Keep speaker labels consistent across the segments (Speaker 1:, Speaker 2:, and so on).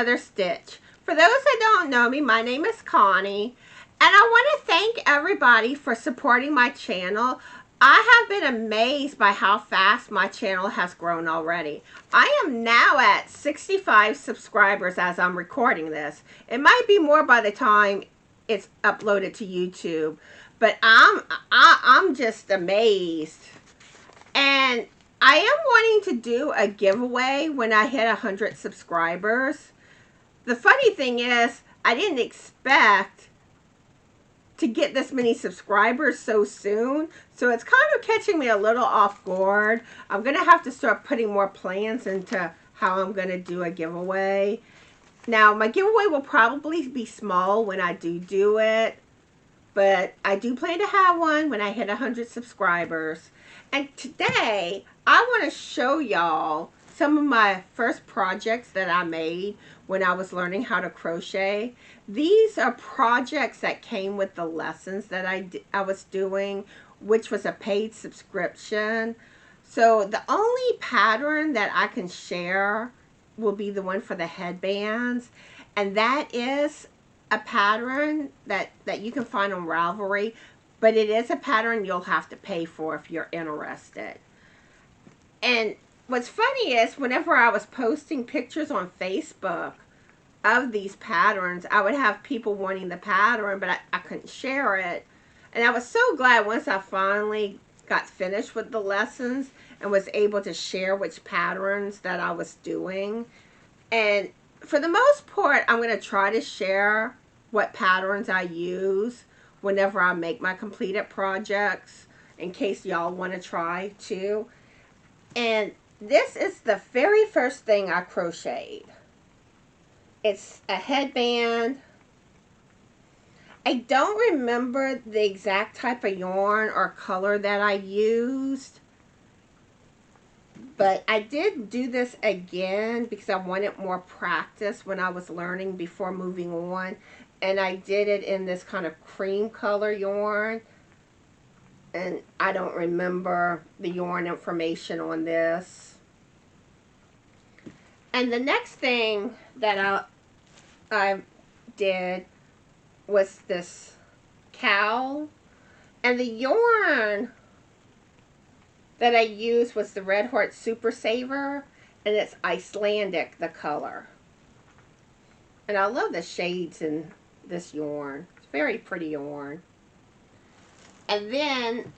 Speaker 1: another stitch. For those that don't know me, my name is Connie, and I want to thank everybody for supporting my channel. I have been amazed by how fast my channel has grown already. I am now at 65 subscribers as I'm recording this. It might be more by the time it's uploaded to YouTube, but I'm just amazed. And I am wanting to do a giveaway when I hit 100 subscribers. The funny thing is, I didn't expect to get this many subscribers so soon, so it's kind of catching me a little off guard. I'm gonna have to start putting more plans into how I'm gonna do a giveaway. Now, my giveaway will probably be small when I do it, but I do plan to have one when I hit 100 subscribers. And today, I want to show y'all some of my first projects that I made when I was learning how to crochet. These are projects that came with the lessons that I was doing, which was a paid subscription. So the only pattern that I can share will be the one for the headbands, and that is a pattern that you can find on Ravelry, but it is a pattern you'll have to pay for if you're interested. And what's funny is whenever I was posting pictures on Facebook of these patterns, I would have people wanting the pattern, but I couldn't share it. And I was so glad once I finally got finished with the lessons and was able to share which patterns that I was doing. And for the most part, I'm going to try to share what patterns I use whenever I make my completed projects, in case y'all want to try too. And this is the very first thing I crocheted. It's a headband. I don't remember the exact type of yarn or color that I used, but I did do this again because I wanted more practice when I was learning before moving on. And I did it in this kind of cream color yarn. And I don't remember the yarn information on this. And the next thing that I did was this cowl. And the yarn that I used was the Red Heart Super Saver. And it's Icelandic, the color. And I love the shades in this yarn. It's very pretty yarn. And then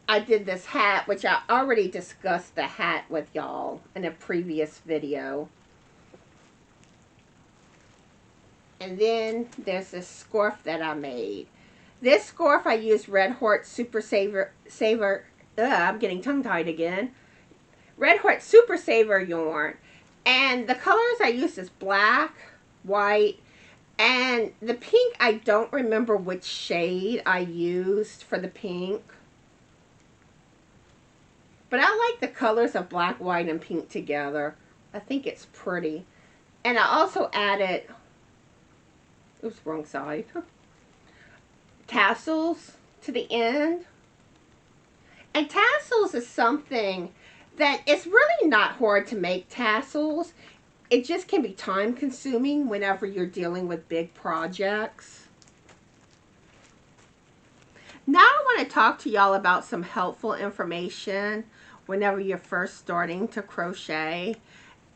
Speaker 1: I did this hat, which I already discussed the hat with y'all in a previous video. And then there's this scarf that I made. This scarf I used Red Heart Super Saver. I'm getting tongue-tied again. Red Heart Super Saver yarn. And the colors I used is black, white, and the pink. I don't remember which shade I used for the pink. But I like the colors of black, white, and pink together. I think it's pretty. And I also added, oops, wrong side, tassels to the end. And tassels is something that it's really not hard to make tassels. It just can be time consuming whenever you're dealing with big projects. Now I want to talk to y'all about some helpful information whenever you're first starting to crochet.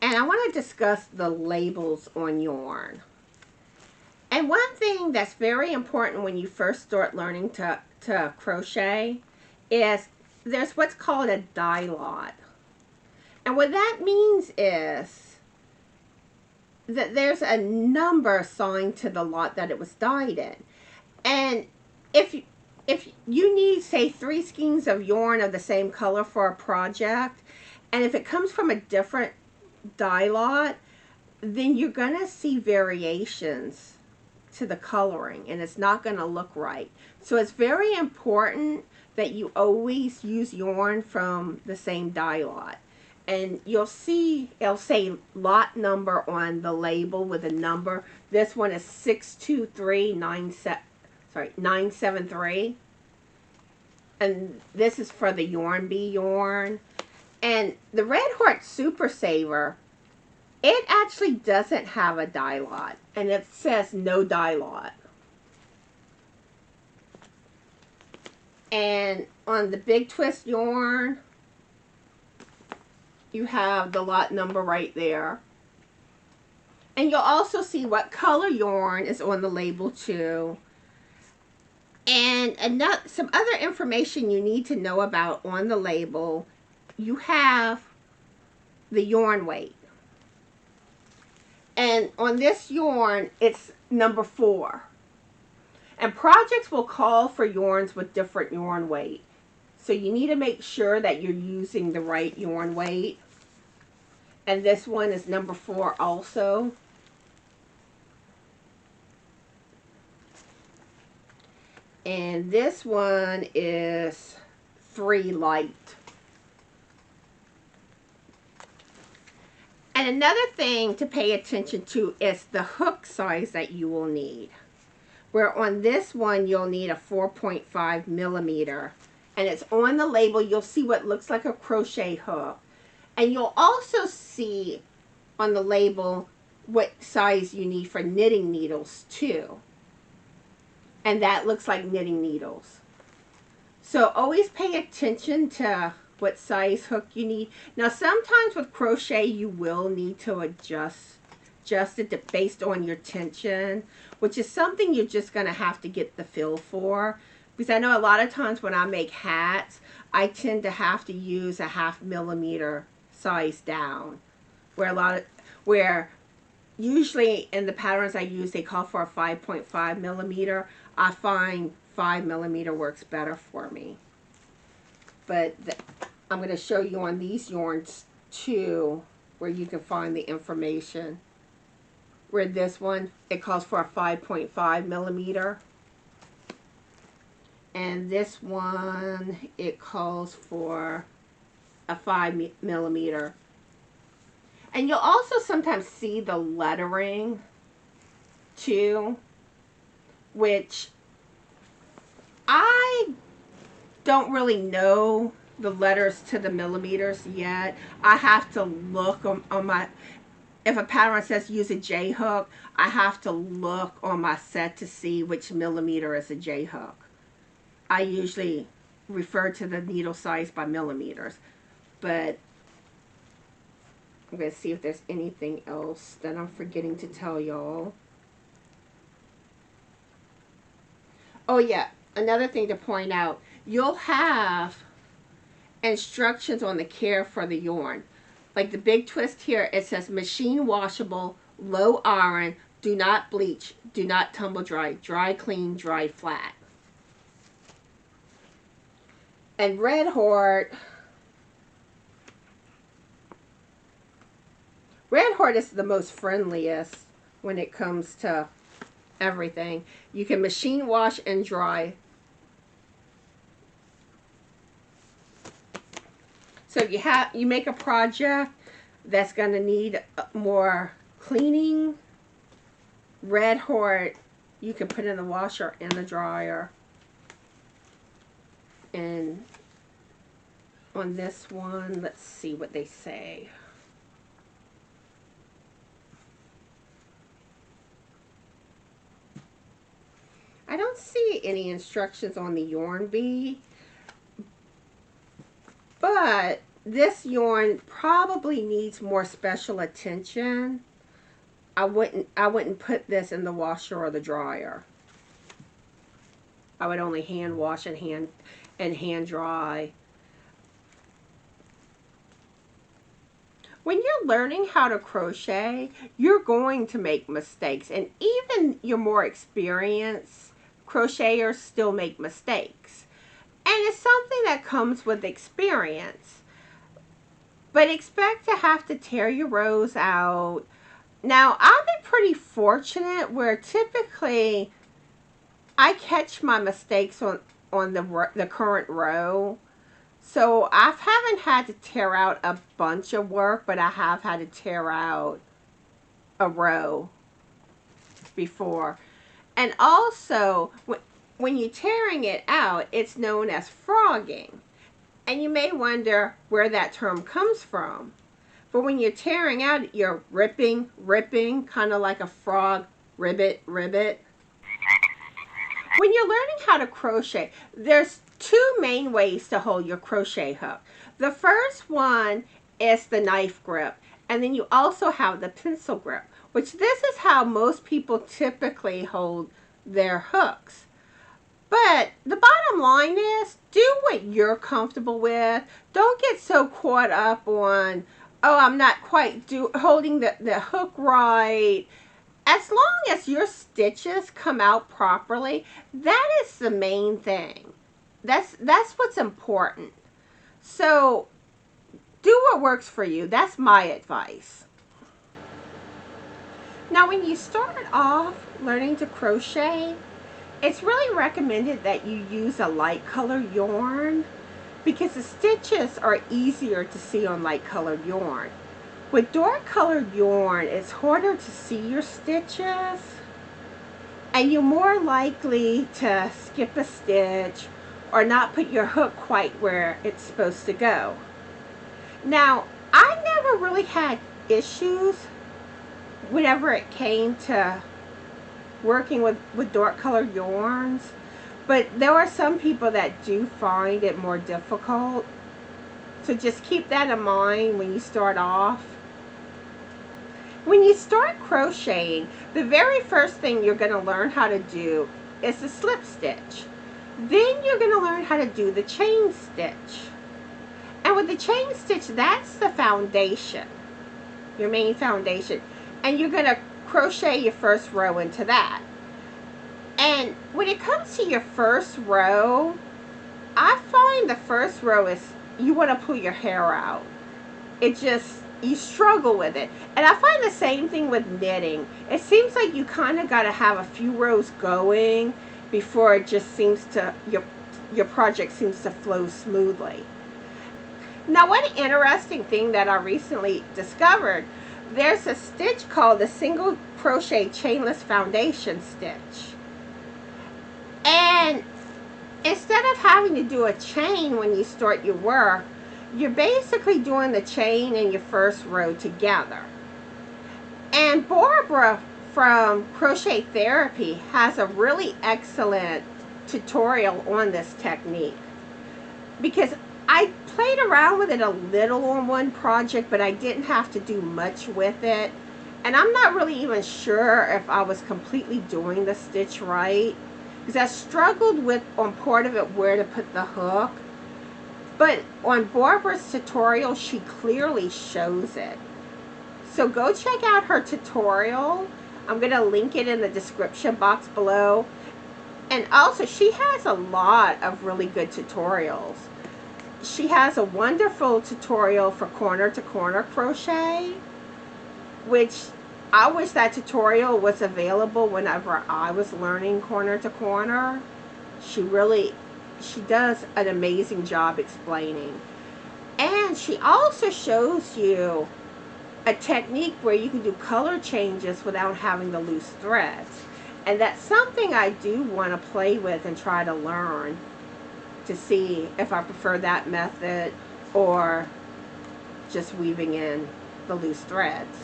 Speaker 1: And I want to discuss the labels on yarn. And one thing that's very important when you first start learning to crochet is there's what's called a dye lot. And what that means is that there's a number assigned to the lot that it was dyed in. And if you need, say, 3 skeins of yarn of the same color for a project, and if it comes from a different dye lot, then you're going to see variations to the coloring, and it's not going to look right. So it's very important that you always use yarn from the same dye lot. And you'll see, it'll say lot number on the label with a number. This one is 973. And this is for the Yarn Bee yarn. And the Red Heart Super Saver It actually doesn't have a dye lot, and it says no dye lot. And on the big twist yarn, you have the lot number right there. And you'll also see what color yarn is on the label too. And some other information you need to know about on the label, you have the yarn weight. And on this yarn, it's number 4. And projects will call for yarns with different yarn weight. So you need to make sure that you're using the right yarn weight. And this one is number 4 also. And this one is 3 light. And another thing to pay attention to is the hook size that you will need. Where on this one, you'll need a 4.5 millimeter. And it's on the label. You'll see what looks like a crochet hook. And you'll also see on the label what size you need for knitting needles too. And that looks like knitting needles. So always pay attention to what size hook you need. Now sometimes with crochet you will need to adjust it based on your tension, which is something you're just going to have to get the feel for. Because I know a lot of times when I make hats, I tend to have to use a 0.5 millimeter size down. Where usually in the patterns I use, they call for a 5.5 millimeter. I find 5 millimeter works better for me. But I'm going to show you on these yarns too, where you can find the information. Where this one, it calls for a 5.5 millimeter. And this one, it calls for a 5 millimeter. And you'll also sometimes see the lettering too, which I don't really know the letters to the millimeters yet. I have to look on my, if a pattern says use a J hook, I have to look on my set to see which millimeter is a J hook. I usually refer to the needle size by millimeters, but I'm going to see if there's anything else that I'm forgetting to tell y'all. Oh yeah, another thing to point out, you'll have instructions on the care for the yarn. Like the big twist here, it says machine washable, low iron, do not bleach, do not tumble dry, dry clean, dry flat. And Red Heart is the most friendliest when it comes to everything. You can machine wash and dry. So if you make a project that's going to need more cleaning, Red Heart, you can put in the washer and the dryer. And on this one, let's see what they say. I don't see any instructions on the yarn bead, but this yarn probably needs more special attention. I wouldn't put this in the washer or the dryer. I would only hand wash and hand dry. When you're learning how to crochet, you're going to make mistakes, and even your more experienced crocheters still make mistakes. And it's something that comes with experience. But expect to have to tear your rows out. Now, I've been pretty fortunate where typically I catch my mistakes on the current row. So I haven't had to tear out a bunch of work, but I have had to tear out a row before. And also, when you're tearing it out, it's known as frogging. And you may wonder where that term comes from. But when you're tearing out, you're ripping, kind of like a frog, ribbit. When you're learning how to crochet, there's two main ways to hold your crochet hook. The first one is the knife grip, and then you also have the pencil grip, which this is how most people typically hold their hooks. But the bottom line is, do what you're comfortable with. Don't get so caught up on, oh, I'm not quite holding the hook right. As long as your stitches come out properly, that is the main thing. That's what's important. So do what works for you. That's my advice. Now, when you start off learning to crochet, it's really recommended that you use a light colored yarn because the stitches are easier to see on light colored yarn. With dark colored yarn, it's harder to see your stitches, and you're more likely to skip a stitch or not put your hook quite where it's supposed to go. Now, I never really had issues whenever it came to working with dark colored yarns, but there are some people that do find it more difficult. So just keep that in mind when you start off. When you start crocheting, the very first thing you're going to learn how to do is the slip stitch. Then you're going to learn how to do the chain stitch. And with the chain stitch, that's the foundation, your main foundation. And you're going to crochet your first row into that. And when it comes to your first row, I find the first row is, you want to pull your hair out. You struggle with it. And I find the same thing with knitting. It seems like you kind of got to have a few rows going before it just seems to, your project seems to flow smoothly. Now, one interesting thing that I recently discovered, there's a stitch called the single crochet chainless foundation stitch. And instead of having to do a chain when you start your work, you're basically doing the chain in your first row together. And Barbara from Crochet Therapy has a really excellent tutorial on this technique, because I played around with it a little on one project, but I didn't have to do much with it. And I'm not really even sure if I was completely doing the stitch right, because I struggled with, on part of it, where to put the hook. But on Barbara's tutorial, she clearly shows it. So go check out her tutorial. I'm going to link it in the description box below. And also, she has a lot of really good tutorials. She has a wonderful tutorial for corner to corner crochet, which I wish that tutorial was available whenever I was learning corner to corner. She does an amazing job explaining. And she also shows you a technique where you can do color changes without having the loose threads. And that's something I do want to play with and try to learn, to see if I prefer that method or just weaving in the loose threads.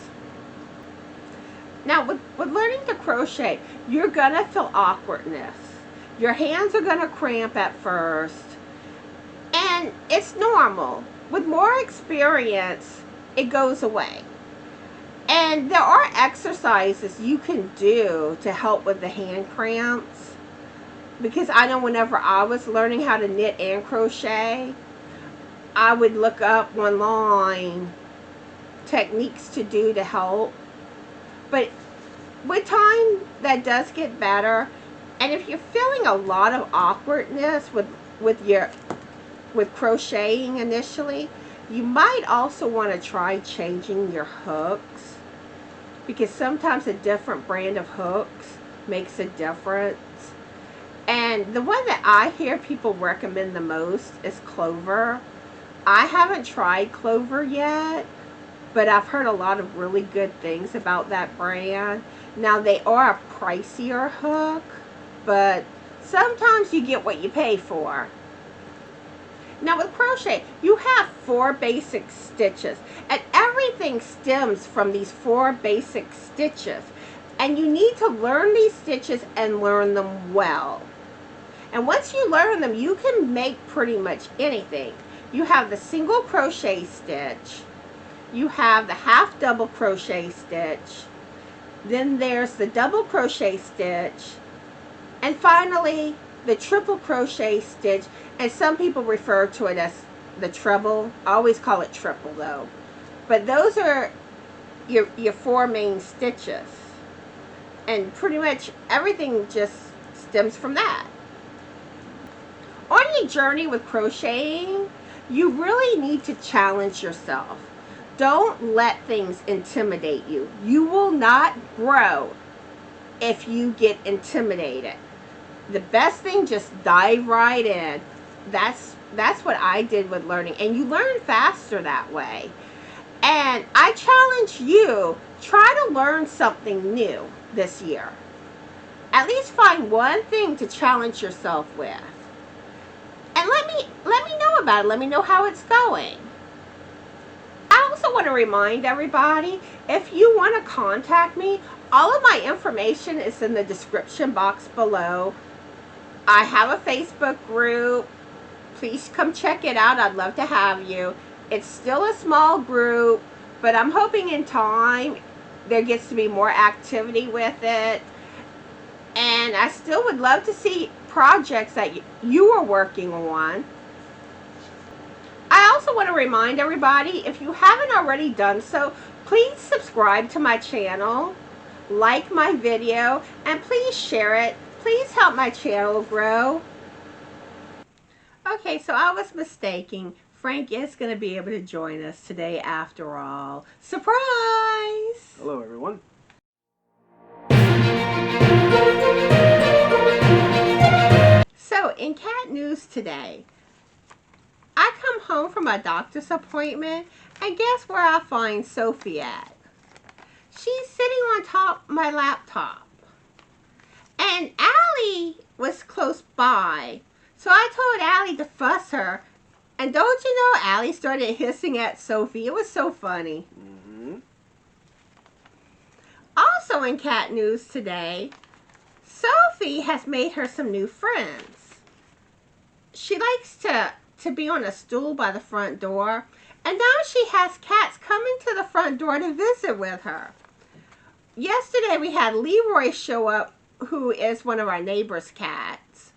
Speaker 1: Now, with learning to crochet, you're going to feel awkwardness. Your hands are going to cramp at first, and it's normal. With more experience, it goes away. And there are exercises you can do to help with the hand cramps, because I know whenever I was learning how to knit and crochet, I would look up online techniques to do to help. But with time, that does get better. And if you're feeling a lot of awkwardness with crocheting initially, you might also want to try changing your hooks, because sometimes a different brand of hooks makes a difference. And the one that I hear people recommend the most is Clover. I haven't tried Clover yet, but I've heard a lot of really good things about that brand. Now, they are a pricier hook, but sometimes you get what you pay for. Now with crochet, you have 4 basic stitches, and everything stems from these 4 basic stitches. And you need to learn these stitches and learn them well. And once you learn them, you can make pretty much anything. You have the single crochet stitch, you have the half double crochet stitch, then there's the double crochet stitch, and finally the triple crochet stitch, and some people refer to it as the treble. I always call it triple though. But those are your 4 main stitches. And pretty much everything just stems from that. On your journey with crocheting, you really need to challenge yourself. Don't let things intimidate you. You will not grow if you get intimidated. The best thing, just dive right in. That's what I did with learning, and you learn faster that way. And I challenge you, try to learn something new this year. At least find one thing to challenge yourself with. And let me know about it. Let me know how it's going. I also want to remind everybody, if you want to contact me, all of my information is in the description box below. I have a Facebook group. Please come check it out. I'd love to have you. It's still a small group, but I'm hoping in time there gets to be more activity with it. And I still would love to see projects that you are working on. I also want to remind everybody, if you haven't already done so, please subscribe to my channel, like my video, and please share it. Please help my channel grow. Okay, so I was mistaken. Frank is going to be able to join us today after all. Surprise!
Speaker 2: Hello, everyone.
Speaker 1: So, in cat news today, I come home from a doctor's appointment, and guess where I find Sophie at? She's sitting on top of my laptop. And Allie was close by. So I told Allie to fuss her. And don't you know, Allie started hissing at Sophie. It was so funny. Also in cat news today, Sophie has made her some new friends. She likes to be on a stool by the front door. And now she has cats coming to the front door to visit with her. Yesterday we had Leroy show up, who is one of our neighbor's cats.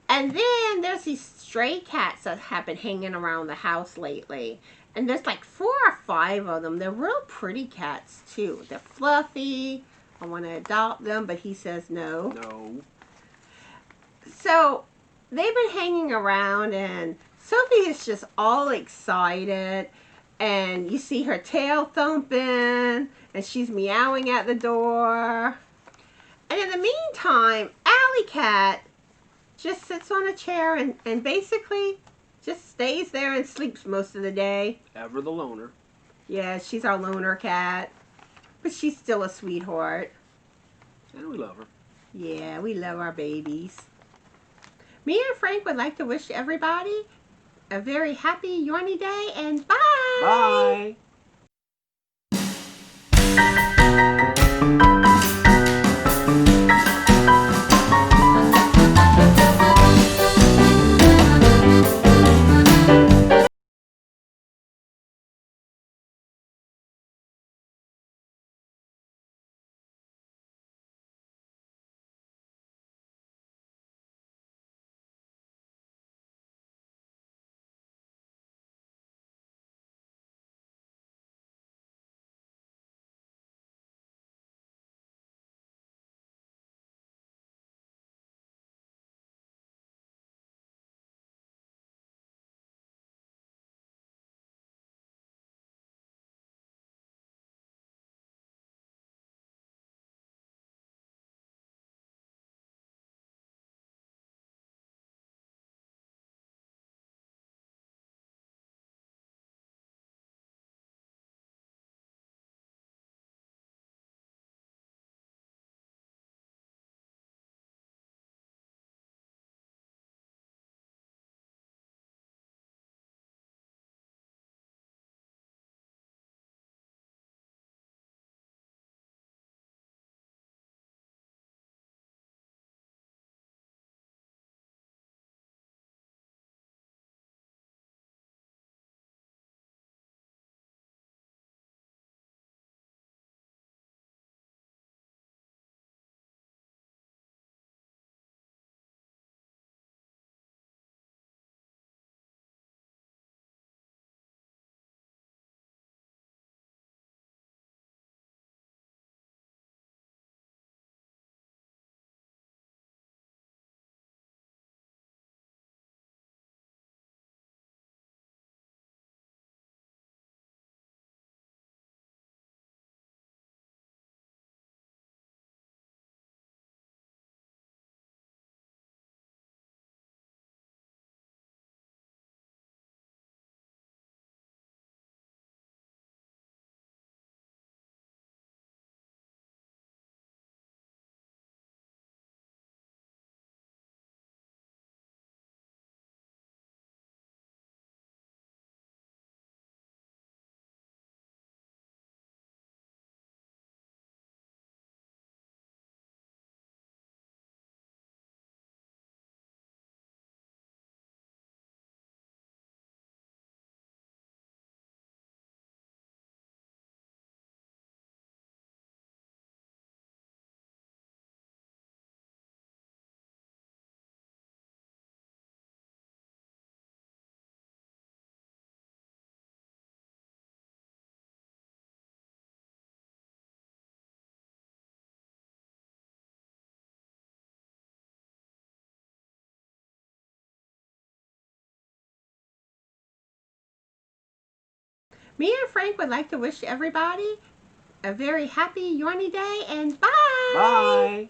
Speaker 1: And then there's these stray cats that have been hanging around the house lately. And there's like 4 or 5 of them. They're real pretty cats too. They're fluffy. I want to adopt them, but he says no.
Speaker 2: No.
Speaker 1: So they've been hanging around, and Sophie is just all excited. And you see her tail thumping, and she's meowing at the door. And in the meantime, Alley Cat just sits on a chair and basically just stays there and sleeps most of the day.
Speaker 2: Ever the loner.
Speaker 1: Yeah, she's our loner cat. But she's still a sweetheart.
Speaker 2: And we love her.
Speaker 1: Yeah, we love our babies. Me and Frank would like to wish everybody a very happy Yarny Day, and bye!
Speaker 2: Bye!
Speaker 1: Me and Frank would like to wish everybody a very happy yarny day, and bye!
Speaker 2: Bye!